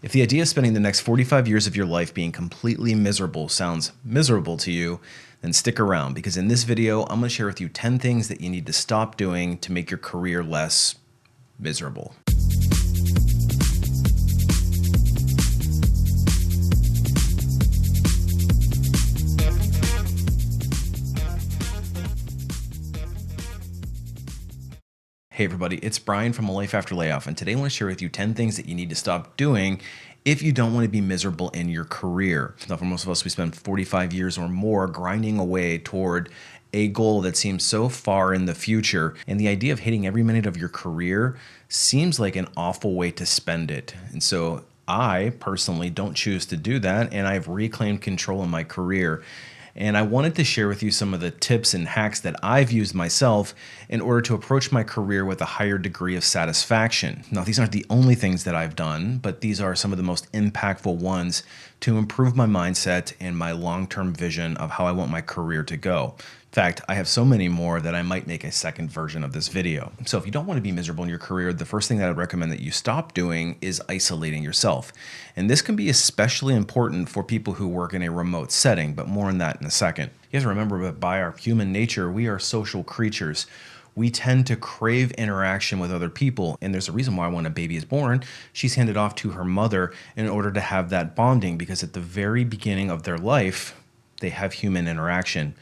If the idea of spending the next 45 years of your life being completely miserable sounds miserable to you, then stick around, because in this video, I'm going to share with you 10 things that you need to stop doing to make your career less miserable. Hey everybody, it's Brian from A Life After Layoff, and today I want to share with you 10 things that you need to stop doing if you don't want to be miserable in your career. Now, for most of us, we spend 45 years or more grinding away toward a goal that seems so far in the future, and the idea of hating every minute of your career seems like an awful way to spend it. And so I personally don't choose to do that, and I've reclaimed control in my career. And I wanted to share with you some of the tips and hacks that I've used myself in order to approach my career with a higher degree of satisfaction. Now, these aren't the only things that I've done, but these are some of the most impactful ones to improve my mindset and my long-term vision of how I want my career to go. In fact, I have so many more that I might make a second version of this video. So if you don't want to be miserable in your career, the first thing that I'd recommend that you stop doing is isolating yourself. And this can be especially important for people who work in a remote setting, but more on that in a second. You have to remember that by our human nature, we are social creatures. We tend to crave interaction with other people. And there's a reason why when a baby is born, she's handed off to her mother in order to have that bonding, because at the very beginning of their life, they have human interaction.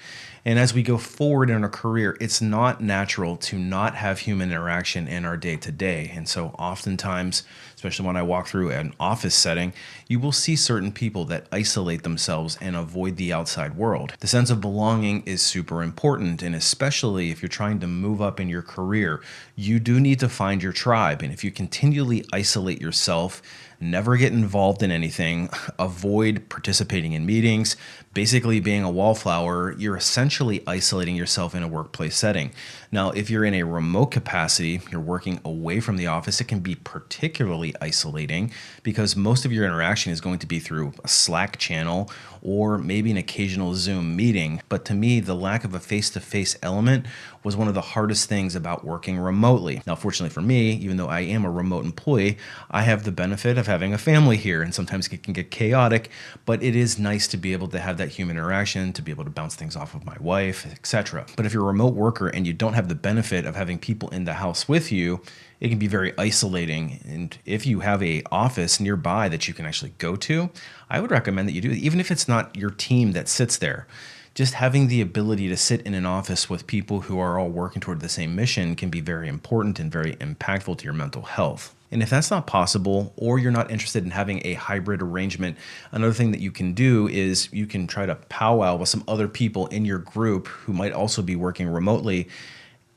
And as we go forward in our career, it's not natural to not have human interaction in our day-to-day. And so oftentimes, especially when I walk through an office setting, you will see certain people that isolate themselves and avoid the outside world. The sense of belonging is super important, and especially if you're trying to move up in your career, you do need to find your tribe. And if you continually isolate yourself, never get involved in anything, avoid participating in meetings, basically being a wallflower, you're essentially isolating yourself in a workplace setting. Now, if you're in a remote capacity, you're working away from the office, it can be particularly isolating because most of your interaction is going to be through a Slack channel or maybe an occasional Zoom meeting. But to me, the lack of a face-to-face element was one of the hardest things about working remotely. Now, fortunately for me, even though I am a remote employee, I have the benefit of having a family here, and sometimes it can get chaotic, but it is nice to be able to have that human interaction, to be able to bounce things off of my wife, etc. But if you're a remote worker and you don't have the benefit of having people in the house with you, it can be very isolating. And if you have an office nearby that you can actually go to, I would recommend that you do it, even if it's not your team that sits there. Just having the ability to sit in an office with people who are all working toward the same mission can be very important and very impactful to your mental health. And if that's not possible, or you're not interested in having a hybrid arrangement, another thing that you can do is you can try to powwow with some other people in your group who might also be working remotely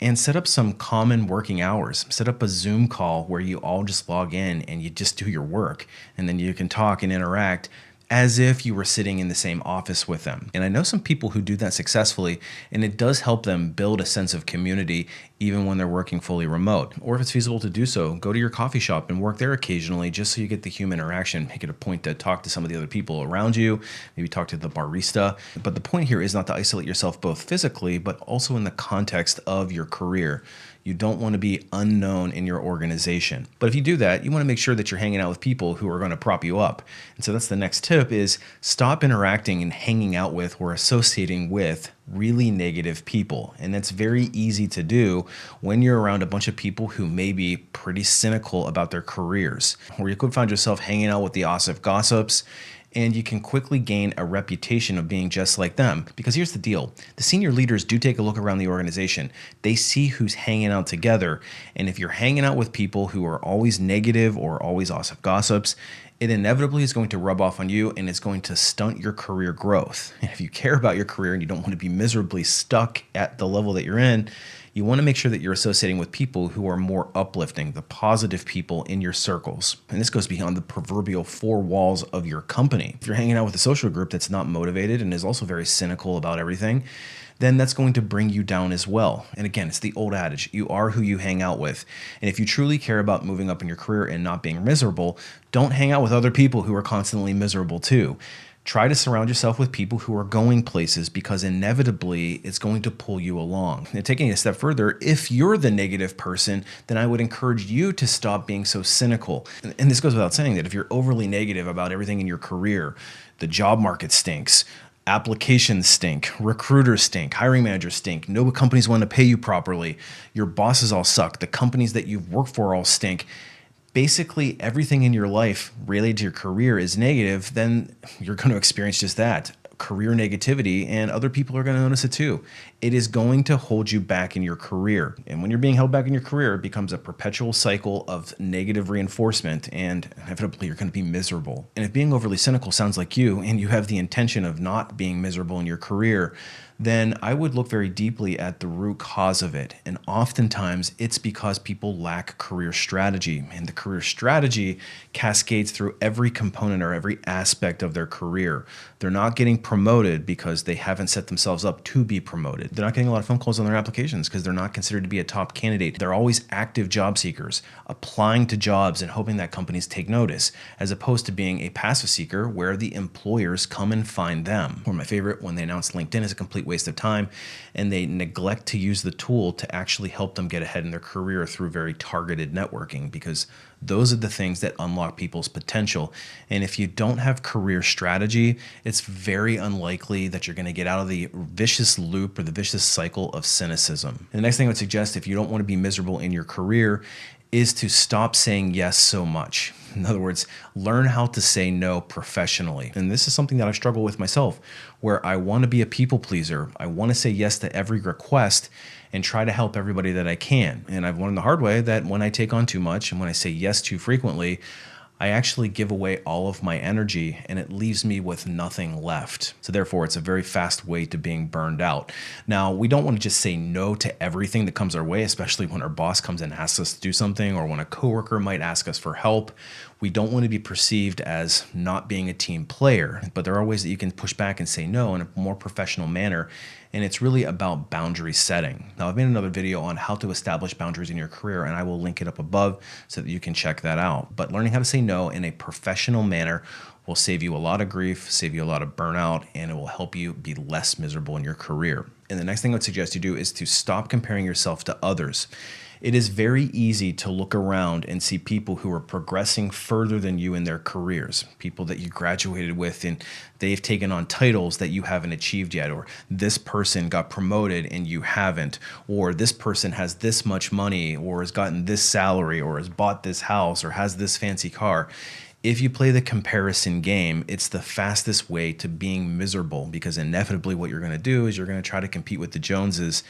and set up some common working hours. Set up a Zoom call where you all just log in and you just do your work, and then you can talk and interact as if you were sitting in the same office with them. And I know some people who do that successfully, and it does help them build a sense of community even when they're working fully remote. Or if it's feasible to do so, go to your coffee shop and work there occasionally just so you get the human interaction. Make it a point to talk to some of the other people around you, maybe talk to the barista. But the point here is not to isolate yourself both physically, but also in the context of your career. You don't want to be unknown in your organization. But if you do that, you want to make sure that you're hanging out with people who are going to prop you up. And so that's the next tip, is stop interacting and hanging out with or associating with really negative people. And that's very easy to do when you're around a bunch of people who may be pretty cynical about their careers, or you could find yourself hanging out with the gossips, and you can quickly gain a reputation of being just like them. Because here's the deal. The senior leaders do take a look around the organization. They see who's hanging out together. And if you're hanging out with people who are always negative or always gossips, it inevitably is going to rub off on you, and it's going to stunt your career growth. And if you care about your career and you don't want to be miserably stuck at the level that you're in, you want to make sure that you're associating with people who are more uplifting, the positive people in your circles. And this goes beyond the proverbial four walls of your company. If you're hanging out with a social group that's not motivated and is also very cynical about everything, then that's going to bring you down as well. And again, it's the old adage, you are who you hang out with. And if you truly care about moving up in your career and not being miserable, don't hang out with other people who are constantly miserable too. Try to surround yourself with people who are going places because inevitably it's going to pull you along. And taking it a step further, if you're the negative person, then I would encourage you to stop being so cynical. And this goes without saying that if you're overly negative about everything in your career, the job market stinks, applications stink, recruiters stink, hiring managers stink, no companies want to pay you properly, your bosses all suck, the companies that you've worked for all stink, basically everything in your life related to your career is negative, then you're going to experience just that career negativity, and other people are going to notice it too. It is going to hold you back in your career. And when you're being held back in your career, it becomes a perpetual cycle of negative reinforcement, and inevitably you're going to be miserable. And if being overly cynical sounds like you, and you have the intention of not being miserable in your career, then I would look very deeply at the root cause of it. And oftentimes it's because people lack career strategy. And the career strategy cascades through every component or every aspect of their career. They're not getting promoted because they haven't set themselves up to be promoted. They're not getting a lot of phone calls on their applications because they're not considered to be a top candidate. They're always active job seekers, applying to jobs and hoping that companies take notice, as opposed to being a passive seeker where the employers come and find them. Or my favorite, when they announce LinkedIn is a complete waste of time, and they neglect to use the tool to actually help them get ahead in their career through very targeted networking, because those are the things that unlock people's potential. And if you don't have career strategy, it's very unlikely that you're going to get out of the vicious loop or the vicious cycle of cynicism. And the next thing I would suggest, if you don't want to be miserable in your career, is to stop saying yes so much. In other words, learn how to say no professionally. And this is something that I struggle with myself, where I want to be a people pleaser. I want to say yes to every request and try to help everybody that I can. And I've learned the hard way that when I take on too much and when I say yes too frequently, I actually give away all of my energy and it leaves me with nothing left. So therefore, it's a very fast way to being burned out. Now, we don't want to just say no to everything that comes our way, especially when our boss comes and asks us to do something, or when a coworker might ask us for help. We don't want to be perceived as not being a team player, but there are ways that you can push back and say no in a more professional manner. And it's really about boundary setting. Now, I've made another video on how to establish boundaries in your career, and I will link it up above so that you can check that out. But learning how to say no in a professional manner will save you a lot of grief, save you a lot of burnout, and it will help you be less miserable in your career. And the next thing I would suggest you do is to stop comparing yourself to others. It is very easy to look around and see people who are progressing further than you in their careers, people that you graduated with and they've taken on titles that you haven't achieved yet, or this person got promoted and you haven't, or this person has this much money, or has gotten this salary, or has bought this house, or has this fancy car. If you play the comparison game, it's the fastest way to being miserable, because inevitably what you're going to do is you're going to try to compete with the Joneses.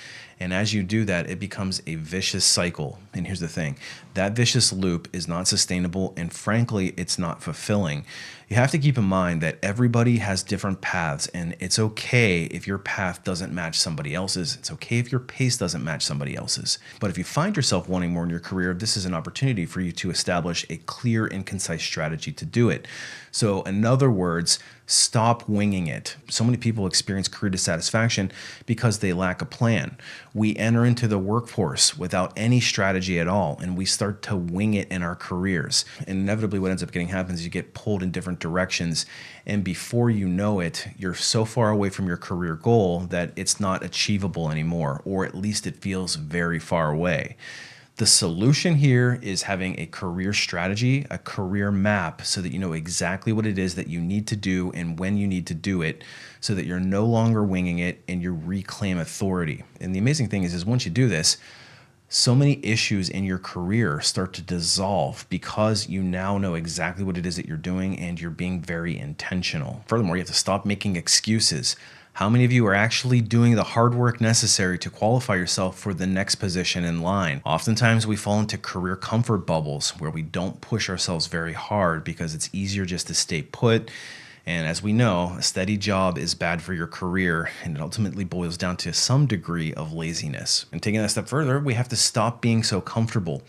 And as you do that, it becomes a vicious cycle. And here's the thing, that vicious loop is not sustainable, and frankly, it's not fulfilling. You have to keep in mind that everybody has different paths, and it's okay if your path doesn't match somebody else's. It's okay if your pace doesn't match somebody else's. But if you find yourself wanting more in your career, this is an opportunity for you to establish a clear and concise strategy to do it. So in other words, stop winging it. So many people experience career dissatisfaction because they lack a plan. We enter into the workforce without any strategy at all, and we start to wing it in our careers. And inevitably what ends up getting happens is you get pulled in different directions, and before you know it, you're so far away from your career goal that it's not achievable anymore, or at least it feels very far away. The solution here is having a career strategy, a career map, so that you know exactly what it is that you need to do and when you need to do it, so that you're no longer winging it and you reclaim authority. And the amazing thing is once you do this, so many issues in your career start to dissolve because you now know exactly what it is that you're doing and you're being very intentional. Furthermore, you have to stop making excuses. How many of you are actually doing the hard work necessary to qualify yourself for the next position in line? Oftentimes we fall into career comfort bubbles where we don't push ourselves very hard because it's easier just to stay put. And as we know, a steady job is bad for your career, and it ultimately boils down to some degree of laziness. And taking that a step further, we have to stop being so comfortable.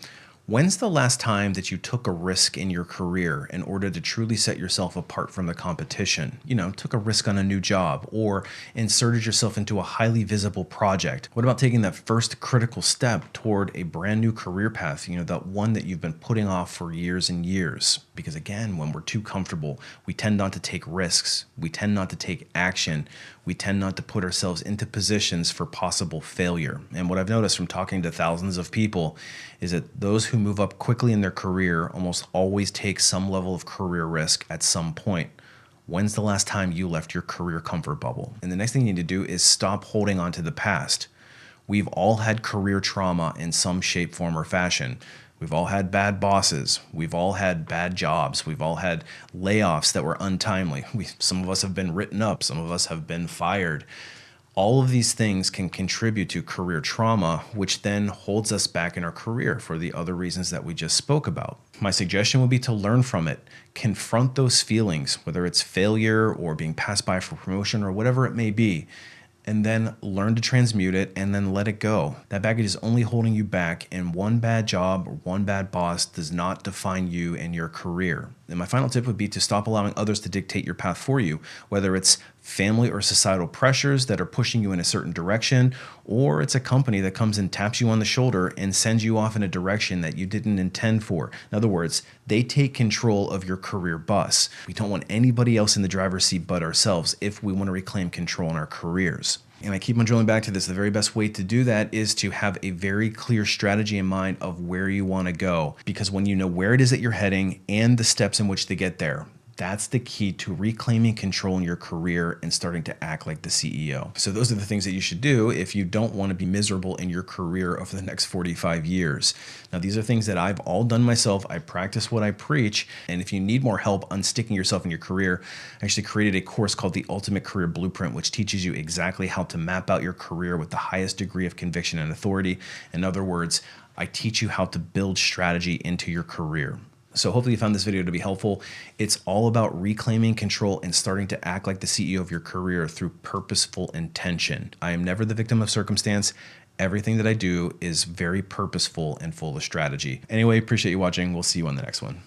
When's the last time that you took a risk in your career in order to truly set yourself apart from the competition? Took a risk on a new job or inserted yourself into a highly visible project. What about taking that first critical step toward a brand new career path, that one that you've been putting off for years and years? Because again, when we're too comfortable, we tend not to take risks. We tend not to take action. We tend not to put ourselves into positions for possible failure. And what I've noticed from talking to thousands of people is that those who move up quickly in their career almost always take some level of career risk at some point. When's the last time you left your career comfort bubble? And the next thing you need to do is stop holding on to the past. We've all had career trauma in some shape, form, or fashion. We've all had bad bosses. We've all had bad jobs. We've all had layoffs that were untimely. Some of us have been written up. Some of us have been fired. All of these things can contribute to career trauma, which then holds us back in our career for the other reasons that we just spoke about. My suggestion would be to learn from it, confront those feelings, whether it's failure or being passed by for promotion or whatever it may be, and then learn to transmute it and then let it go. That baggage is only holding you back, and one bad job or one bad boss does not define you and your career. And my final tip would be to stop allowing others to dictate your path for you, whether it's family or societal pressures that are pushing you in a certain direction, or it's a company that comes and taps you on the shoulder and sends you off in a direction that you didn't intend for. In other words, they take control of your career bus. We don't want anybody else in the driver's seat but ourselves if we want to reclaim control in our careers. And I keep on drilling back to this. The very best way to do that is to have a very clear strategy in mind of where you want to go. Because when you know where it is that you're heading and the steps in which to get there, that's the key to reclaiming control in your career and starting to act like the CEO. So those are the things that you should do if you don't want to be miserable in your career over the next 45 years. Now, these are things that I've all done myself. I practice what I preach. And if you need more help unsticking yourself in your career, I actually created a course called The Ultimate Career Blueprint, which teaches you exactly how to map out your career with the highest degree of conviction and authority. In other words, I teach you how to build strategy into your career. So hopefully you found this video to be helpful. It's all about reclaiming control and starting to act like the CEO of your career through purposeful intention. I am never the victim of circumstance. Everything that I do is very purposeful and full of strategy. Anyway, appreciate you watching. We'll see you on the next one.